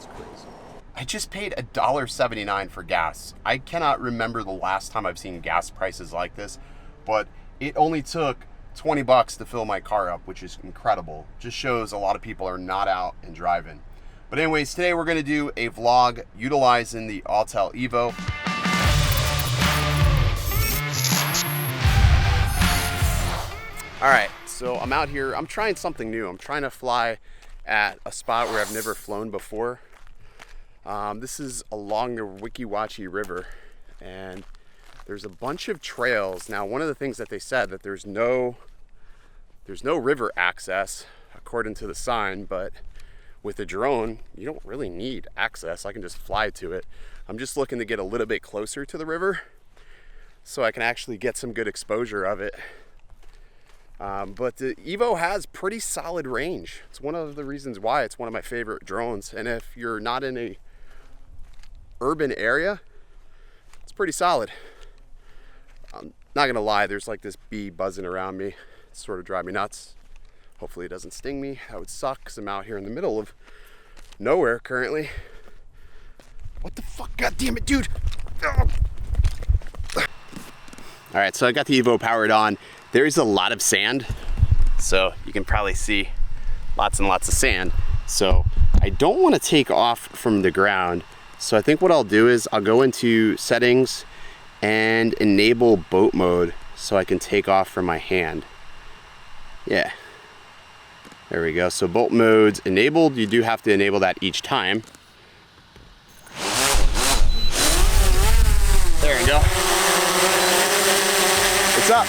That's crazy. I just paid $1.79 for gas. I cannot remember the last time I've seen gas prices like this, but it only took 20 bucks to fill my car up, which is incredible. Just shows a lot of people are not out and driving. But anyways, today we're gonna do a vlog utilizing the Autel Evo. All right, so I'm out here, I'm trying something new. I'm trying to fly at a spot where I've never flown before. This is along the Weeki Wachee River, and there's a bunch of trails. Now, one of the things that they said that there's no river access according to the sign, but with a drone, you don't really need access. I can just fly to it. I'm just looking to get a little bit closer to the river so I can actually get some good exposure of it. But the Evo has pretty solid range. It's one of the reasons why it's one of my favorite drones. And if you're not in a urban area, it's pretty solid. I'm not gonna lie, there's like this bee buzzing around me. It's sort of driving me nuts. Hopefully it doesn't sting me. That would suck because I'm out here in the middle of nowhere currently. What the fuck? God damn it, dude. Oh. All right, so I got the Evo powered on. There's a lot of sand, so you can probably see lots and lots of sand. So I don't want to take off from the ground. So I think what I'll do is I'll go into settings and enable boat mode so I can take off from my hand. Yeah, there we go. So boat mode's enabled. You do have to enable that each time. There you go. It's up.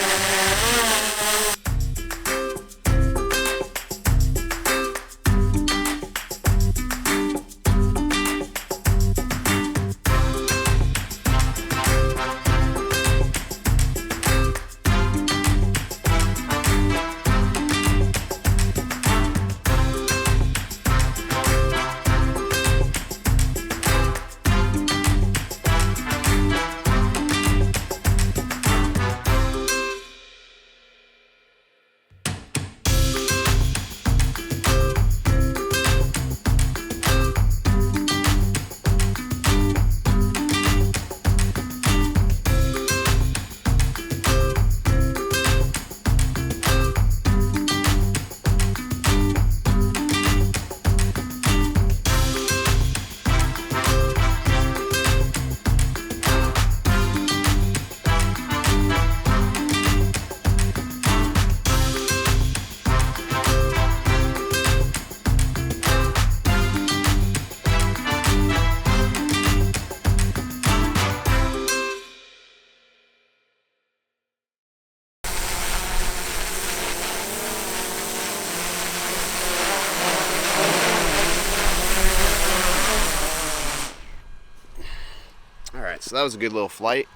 So that was a good little flight.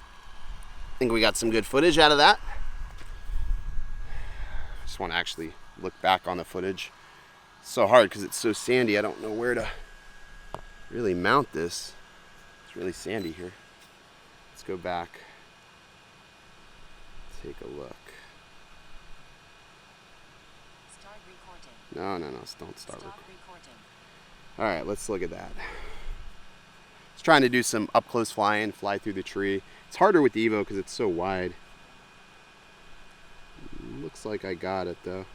I think we got some good footage out of that. Just want to actually look back on the footage. It's so hard because it's so sandy. I don't know where to really mount this. It's really sandy here. Let's go back. Take a look. Start recording. No, don't start recording. All right, let's look at that. Trying to do some up close flying, fly through the tree. It's harder with the Evo because it's so wide. Looks like I got it though.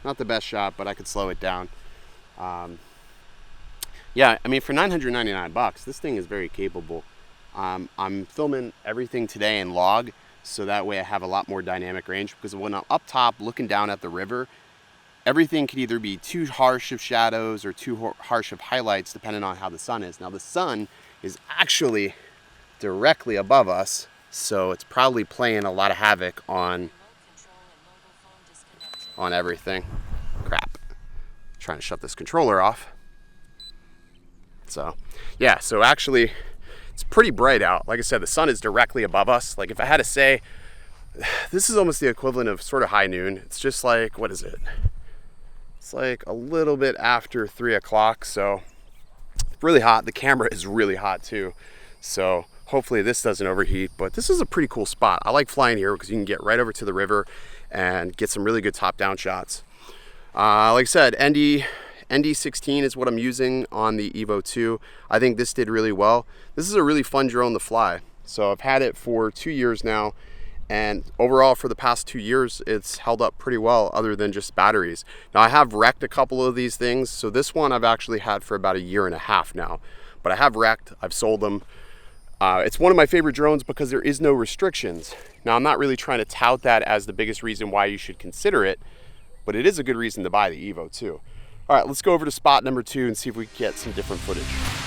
Not the best shot, but I could slow it down. Yeah, I mean, for 999 bucks, this thing is very capable. I'm filming everything today in log, so that way I have a lot more dynamic range, because when I'm up top looking down at the river, everything could either be too harsh of shadows or too harsh of highlights depending on how the sun is. Now the sun is actually directly above us, so it's probably playing a lot of havoc on everything. Crap. Trying to shut this controller off. So yeah, so actually it's pretty bright out. Like I said, the sun is directly above us. Like if I had to say, this is almost the equivalent of sort of high noon. It's just like, what is it? It's like a little bit after 3 o'clock. So it's really hot. The camera is really hot too. So Hopefully this doesn't overheat, but this is a pretty cool spot. I like flying here because you can get right over to the river and get some really good top-down shots. Like I said, ND16 is what I'm using on the Evo 2. I think this did really well. This is a really fun drone to fly. So I've had it for 2 years now, and overall for the past 2 years, it's held up pretty well other than just batteries. Now I have wrecked a couple of these things. So this one I've actually had for about 1.5 years now, but I have wrecked, I've sold them. It's one of my favorite drones because there is no restrictions. Now I'm not really trying to tout that as the biggest reason why you should consider it, but it is a good reason to buy the Evo 2. All right, let's go over to spot number 2 and see if we can get some different footage.